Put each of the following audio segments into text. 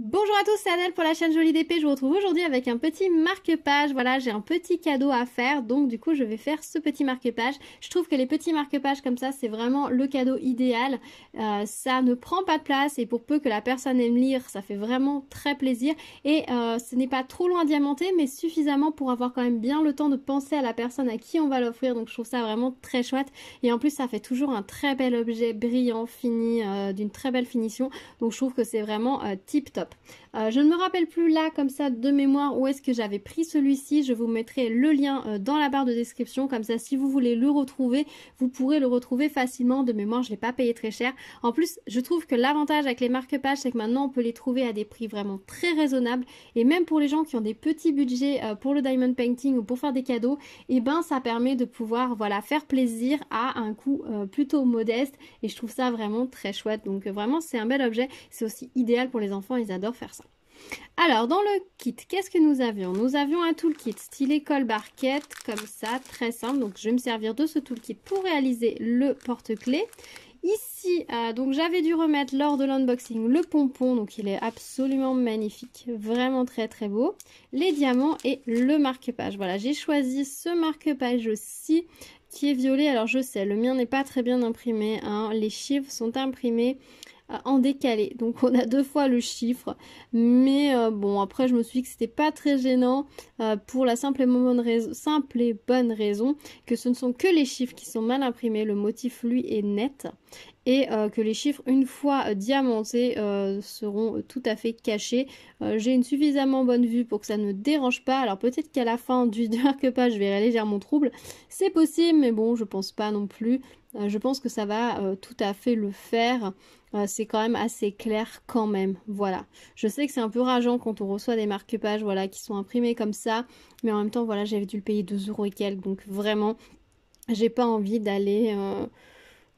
Bonjour à tous, c'est Adèle pour la chaîne Jolie d'Épée. Je vous retrouve aujourd'hui avec un petit marque-page. Voilà, j'ai un petit cadeau à faire, donc du coup je vais faire ce petit marque-page. Je trouve que les petits marque-pages comme ça, c'est vraiment le cadeau idéal. Ça ne prend pas de place et pour peu que la personne aime lire, ça fait vraiment très plaisir. Et ce n'est pas trop loin à diamanter, mais suffisamment pour avoir quand même bien le temps de penser à la personne à qui on va l'offrir. Donc je trouve ça vraiment très chouette. Et en plus, ça fait toujours un très bel objet brillant, fini, d'une très belle finition. Donc je trouve que c'est vraiment tip top. Je ne me rappelle plus là comme ça de mémoire où est-ce que j'avais pris celui-ci. Je vous mettrai le lien dans la barre de description. Comme ça, si vous voulez le retrouver, vous pourrez le retrouver facilement. De mémoire, je ne l'ai pas payé très cher. En plus, je trouve que l'avantage avec les marque-pages, c'est que maintenant on peut les trouver à des prix vraiment très raisonnables. Et même pour les gens qui ont des petits budgets pour le diamond painting ou pour faire des cadeaux, et ben ça permet de pouvoir voilà, faire plaisir à un coût plutôt modeste. Et je trouve ça vraiment très chouette. Donc vraiment, c'est un bel objet. C'est aussi idéal pour les enfants. Ils adorent faire ça. Alors, dans le kit, qu'est-ce que nous avions? Nous avions un toolkit stylet colle barquette, comme ça, très simple. Donc, je vais me servir de ce toolkit pour réaliser le porte-clés. Ici, donc j'avais dû remettre lors de l'unboxing le pompon, donc il est absolument magnifique, vraiment très très beau. Les diamants et le marque-page. Voilà, j'ai choisi ce marque-page aussi, qui est violet. Alors, je sais, le mien n'est pas très bien imprimé, hein. Les chiffres sont imprimés en décalé, donc on a deux fois le chiffre, mais bon, après je me suis dit que c'était pas très gênant pour la simple et bonne raison que ce ne sont que les chiffres qui sont mal imprimés, le motif lui est net et que les chiffres une fois diamantés seront tout à fait cachés. J'ai une suffisamment bonne vue pour que ça ne dérange pas. Alors peut-être qu'à la fin du marque-page je verrai légèrement trouble, c'est possible, mais bon, je pense pas non plus. Je pense que ça va tout à fait le faire. C'est quand même assez clair quand même. Voilà. Je sais que c'est un peu rageant quand on reçoit des marque-pages voilà, qui sont imprimés comme ça. Mais en même temps, voilà, j'avais dû le payer 2 € et quelques. Donc vraiment, j'ai pas envie d'aller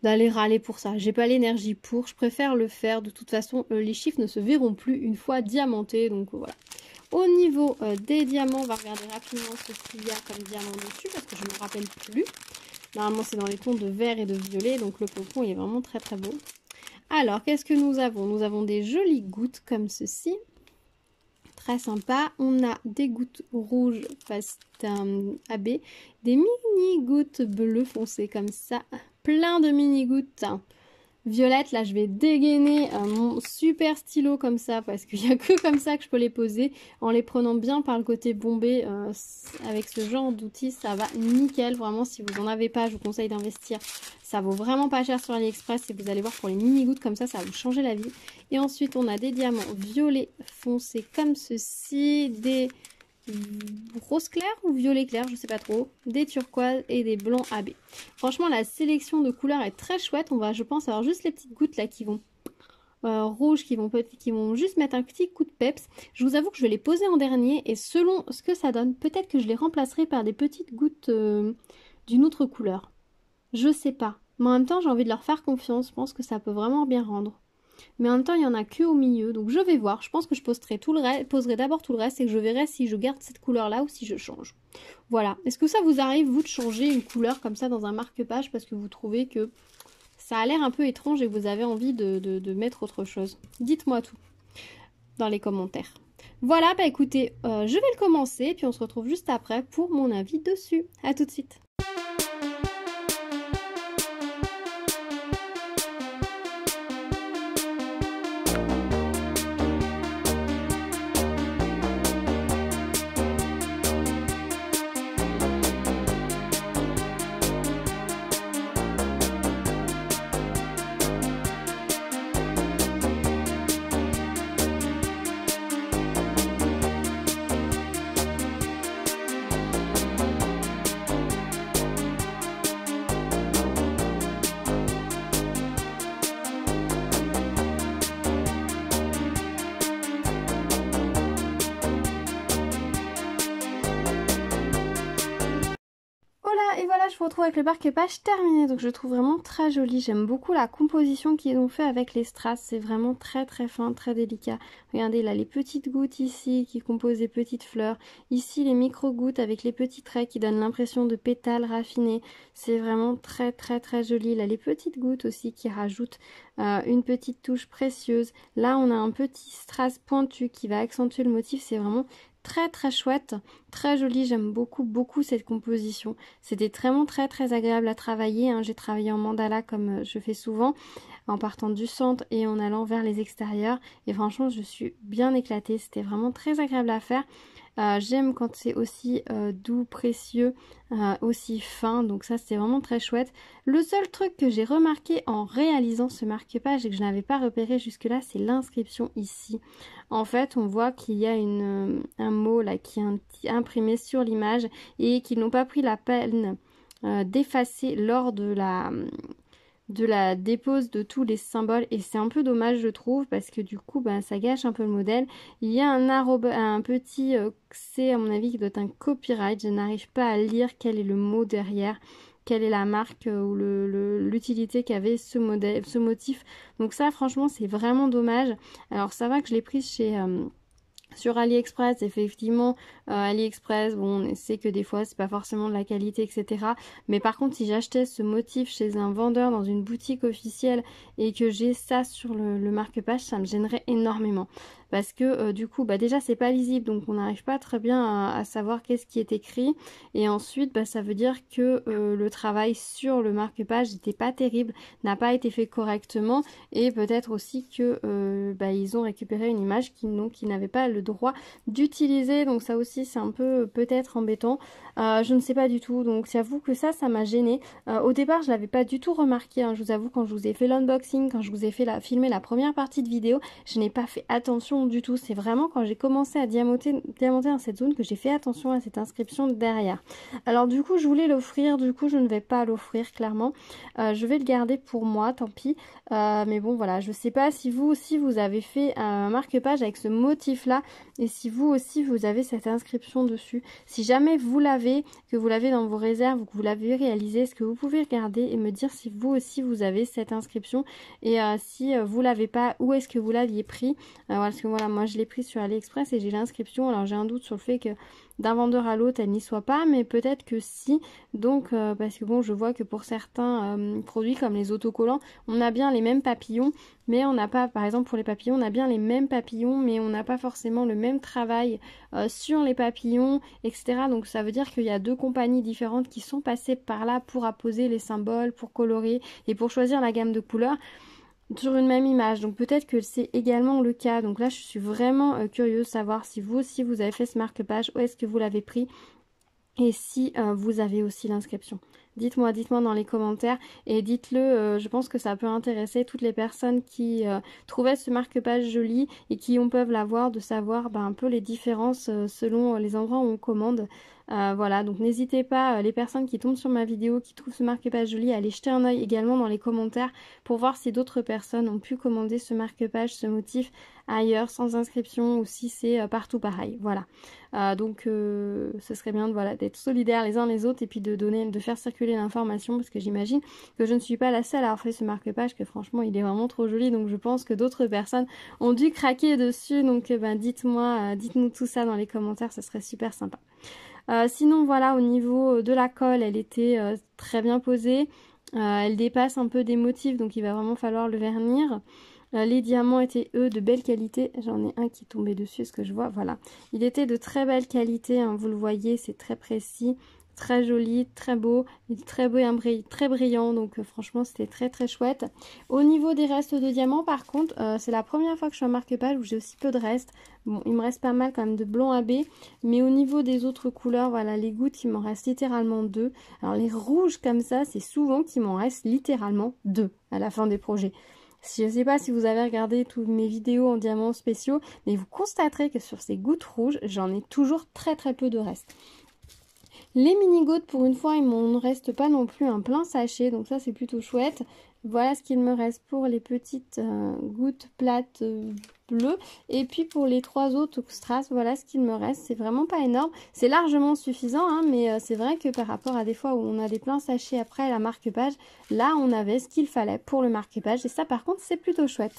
râler pour ça. J'ai pas l'énergie pour. Je préfère le faire. De toute façon, les chiffres ne se verront plus une fois diamantés. Donc voilà. Au niveau des diamants, on va regarder rapidement ce qu'il y a comme diamant dessus parce que je ne me rappelle plus. Normalement, c'est dans les tons de vert et de violet, donc le pompon il est vraiment très très beau. Alors, qu'est-ce que nous avons? Nous avons des jolies gouttes comme ceci. Très sympa. On a des gouttes rouges pastel AB, des mini gouttes bleues foncées comme ça. Plein de mini gouttes violettes. Là, je vais dégainer mon super stylo comme ça parce qu'il n'y a que comme ça que je peux les poser. En les prenant bien par le côté bombé avec ce genre d'outils, ça va nickel. Vraiment, si vous n'en avez pas, je vous conseille d'investir. Ça vaut vraiment pas cher sur AliExpress et vous allez voir pour les mini gouttes comme ça va vous changer la vie. Et ensuite, on a des diamants violets foncés comme ceci, des rose clair ou violet clair, je sais pas trop, des turquoises et des blancs AB. Franchement, la sélection de couleurs est très chouette. On va, je pense, avoir juste les petites gouttes là qui vont rouges, qui vont juste mettre un petit coup de peps. Je vous avoue que je vais les poser en dernier et selon ce que ça donne, peut-être que je les remplacerai par des petites gouttes d'une autre couleur. Je sais pas. Mais en même temps, j'ai envie de leur faire confiance. Je pense que ça peut vraiment bien rendre. Mais en même temps, il n'y en a que au milieu. Donc je vais voir. Je pense que je poserai d'abord tout le reste et que je verrai si je garde cette couleur-là ou si je change. Voilà. Est-ce que ça vous arrive, vous, de changer une couleur comme ça dans un marque-page parce que vous trouvez que ça a l'air un peu étrange et que vous avez envie de mettre autre chose? Dites-moi tout dans les commentaires. Voilà, bah écoutez, je vais le commencer et puis on se retrouve juste après pour mon avis dessus. À tout de suite. Et voilà, je vous retrouve avec le marque-page terminé. Donc je le trouve vraiment très joli. J'aime beaucoup la composition qu'ils ont fait avec les strass. C'est vraiment très très fin, très délicat. Regardez là, les petites gouttes ici qui composent des petites fleurs. Ici, les micro-gouttes avec les petits traits qui donnent l'impression de pétales raffinés. C'est vraiment très très très joli. Là, les petites gouttes aussi qui rajoutent une petite touche précieuse. Là, on a un petit strass pointu qui va accentuer le motif. C'est vraiment très très chouette, très joli. J'aime beaucoup beaucoup cette composition. C'était vraiment très très agréable à travailler, hein. J'ai travaillé en mandala comme je fais souvent, en partant du centre et en allant vers les extérieurs. Et franchement, je suis bien éclatée. C'était vraiment très agréable à faire. J'aime quand c'est aussi doux, précieux, aussi fin, donc ça c'est vraiment très chouette. Le seul truc que j'ai remarqué en réalisant ce marque-page et que je n'avais pas repéré jusque là, c'est l'inscription ici. En fait, on voit qu'il y a un mot là qui est imprimé sur l'image et qu'ils n'ont pas pris la peine d'effacer lors de la dépose de tous les symboles, et c'est un peu dommage je trouve, parce que du coup ça gâche un peu le modèle. Il y a un petit C à mon avis qui doit être un copyright. Je n'arrive pas à lire quel est le mot derrière, quelle est la marque ou l'utilité qu'avait ce motif. Donc ça franchement c'est vraiment dommage. Alors ça va que je l'ai prise sur AliExpress. Effectivement, AliExpress, bon, on sait que des fois c'est pas forcément de la qualité, etc. Mais par contre, si j'achetais ce motif chez un vendeur dans une boutique officielle et que j'ai ça sur le marque-page, ça me gênerait énormément. Parce que du coup, déjà c'est pas lisible, donc on n'arrive pas très bien à savoir qu'est-ce qui est écrit. Et ensuite, ça veut dire que le travail sur le marque-page n'était pas terrible, n'a pas été fait correctement. Et peut-être aussi que ils ont récupéré une image qu'ils n'avaient pas le droit d'utiliser. Donc ça aussi c'est un peu peut-être embêtant. Je ne sais pas du tout, donc j'avoue que ça m'a gênée. Au départ je l'avais pas du tout remarqué, hein. Je vous avoue, quand je vous ai fait l'unboxing, quand je vous ai fait filmer la première partie de vidéo, je n'ai pas fait attention du tout. C'est vraiment quand j'ai commencé à diamanter dans cette zone que j'ai fait attention à cette inscription derrière. Alors du coup je voulais l'offrir, du coup je ne vais pas l'offrir clairement. Je vais le garder pour moi, tant pis. Mais bon voilà, je sais pas si vous aussi vous avez fait un marque-page avec ce motif là, et si vous aussi vous avez cette inscription dessus. Si jamais vous l'avez, que vous l'avez dans vos réserves ou que vous l'avez réalisé, est-ce que vous pouvez regarder et me dire si vous aussi vous avez cette inscription, et si vous l'avez pas, où est-ce que vous l'aviez pris. Parce que voilà, moi je l'ai pris sur AliExpress et j'ai l'inscription. Alors j'ai un doute sur le fait que d'un vendeur à l'autre elle n'y soit pas, mais peut-être que si. Donc parce que bon, je vois que pour certains produits comme les autocollants, on a bien les mêmes papillons, mais on n'a pas, par exemple pour les papillons, on a bien les mêmes papillons, mais on n'a pas forcément le même travail sur les papillons, etc. Donc ça veut dire qu'il y a deux compagnies différentes qui sont passées par là pour apposer les symboles, pour colorer et pour choisir la gamme de couleurs sur une même image. Donc peut-être que c'est également le cas. Donc là je suis vraiment curieuse de savoir si vous aussi vous avez fait ce marque-page, où est-ce que vous l'avez pris, et si vous avez aussi l'inscription. Dites-moi dans les commentaires, et dites-le, je pense que ça peut intéresser toutes les personnes qui trouvaient ce marque-page joli et qui peuvent l'avoir, de savoir un peu les différences selon les endroits où on commande. Voilà, donc n'hésitez pas, les personnes qui tombent sur ma vidéo, qui trouvent ce marque-page joli, à aller jeter un œil également dans les commentaires pour voir si d'autres personnes ont pu commander ce marque-page, ce motif ailleurs, sans inscription, ou si c'est partout pareil. Voilà. Donc ce serait bien d'être solidaires les uns les autres, et puis de faire circuler l'information, parce que j'imagine que je ne suis pas la seule à avoir fait ce marque-page, que franchement il est vraiment trop joli. Donc je pense que d'autres personnes ont dû craquer dessus. Donc dites-nous tout ça dans les commentaires, ce serait super sympa. Sinon voilà, au niveau de la colle, elle était très bien posée. Elle dépasse un peu des motifs, donc il va vraiment falloir le vernir. Les diamants étaient eux de belle qualité. J'en ai un qui est tombé dessus, ce que je vois, voilà. Il était de très belle qualité, hein, vous le voyez, c'est très précis, très joli, très beau, très beau et très brillant. Donc franchement c'était très très chouette. Au niveau des restes de diamants par contre, c'est la première fois que je fais un marque-page où j'ai aussi peu de restes. Bon, il me reste pas mal quand même de blanc AB, mais au niveau des autres couleurs, voilà, les gouttes, il m'en reste littéralement 2. Alors les rouges comme ça, c'est souvent qu'il m'en reste littéralement 2 à la fin des projets. Je ne sais pas si vous avez regardé toutes mes vidéos en diamants spéciaux, mais vous constaterez que sur ces gouttes rouges, j'en ai toujours très très peu de restes. Les mini-gouttes, pour une fois, il m'en reste pas non plus un plein sachet, donc ça c'est plutôt chouette. Voilà ce qu'il me reste pour les petites gouttes plates bleues. Et puis pour les 3 autres strass, voilà ce qu'il me reste. C'est vraiment pas énorme. C'est largement suffisant, hein, mais c'est vrai que par rapport à des fois où on a des pleins sachets après la marque-page, là on avait ce qu'il fallait pour le marque-page. Et ça par contre c'est plutôt chouette.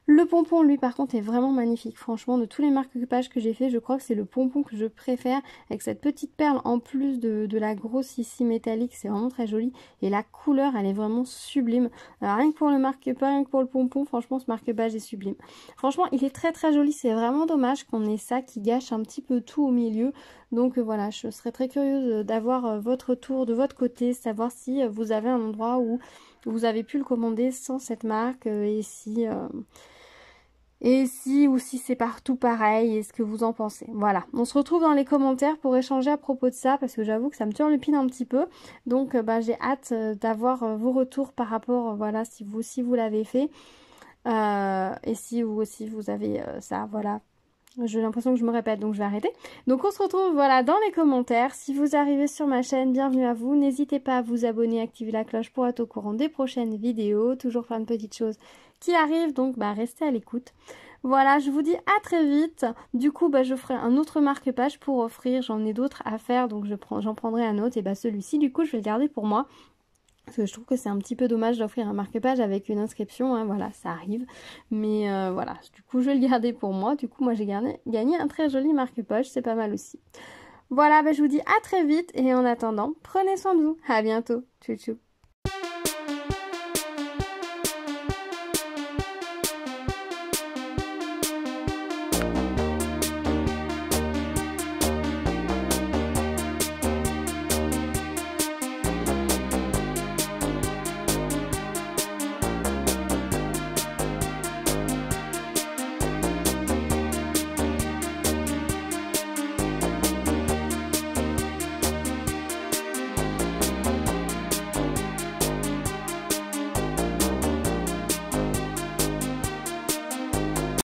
Le pompon, lui, par contre, est vraiment magnifique. Franchement, de tous les marque-pages que j'ai fait, je crois que c'est le pompon que je préfère. Avec cette petite perle en plus de la grosse ici métallique, c'est vraiment très joli. Et la couleur, elle est vraiment sublime. Alors, rien que pour le marque-page, rien que pour le pompon, franchement, ce marque-page est sublime. Franchement, il est très très joli. C'est vraiment dommage qu'on ait ça qui gâche un petit peu tout au milieu. Donc voilà, je serais très curieuse d'avoir votre tour de votre côté, savoir si vous avez un endroit où vous avez pu le commander sans cette marque et si c'est partout pareil, et ce que vous en pensez. Voilà, on se retrouve dans les commentaires pour échanger à propos de ça, parce que j'avoue que ça me turlupine un petit peu. Donc j'ai hâte d'avoir vos retours par rapport, voilà, si vous l'avez fait. Et si vous aussi vous avez ça, voilà. J'ai l'impression que je me répète, donc je vais arrêter. Donc on se retrouve voilà dans les commentaires. Si vous arrivez sur ma chaîne, bienvenue à vous. N'hésitez pas à vous abonner, activer la cloche pour être au courant des prochaines vidéos. Toujours plein de petites choses qui arrivent, donc restez à l'écoute. Voilà, je vous dis à très vite. Du coup, je ferai un autre marque-page pour offrir. J'en ai d'autres à faire, donc j'en prendrai un autre. Et celui-ci, du coup, je vais le garder pour moi. Parce que je trouve que c'est un petit peu dommage d'offrir un marque-page avec une inscription, hein, voilà, ça arrive. Mais voilà, du coup je vais le garder pour moi. Du coup moi j'ai gagné un très joli marque-page, c'est pas mal aussi. Voilà, je vous dis à très vite et en attendant, prenez soin de vous. À bientôt. Tchou tchou.